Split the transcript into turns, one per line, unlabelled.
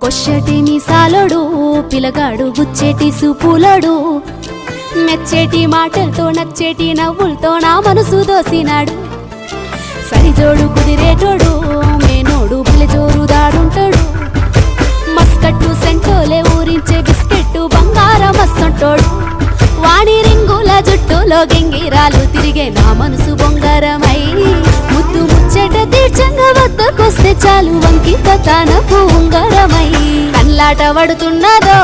కొచ్చటి మీసాలోడు పిలగాడు గుచ్చేటి సూపులోడు మెచ్చేటి మాటలతో నచ్చేటి నవ్వులతో నా మనసు దోసినాడు సరిజోడు కుదిరేటోడు మేనోడు బలిజోరు దాడుంటాడు మస్కట్టు సెంటోలే ఊరించే బిస్కెట్టు బంగారం మస్సంటోడు వాణి రింగుల జుట్టులో గెంగిరాలు తిరిగే నా మనసు బొంగారమై ముద్దు ముచ్చట తీర్చంగా వద్దకొస్తే చాలు వంకిత తనపు ఉంగరమై కన్లాట పడుతున్నదో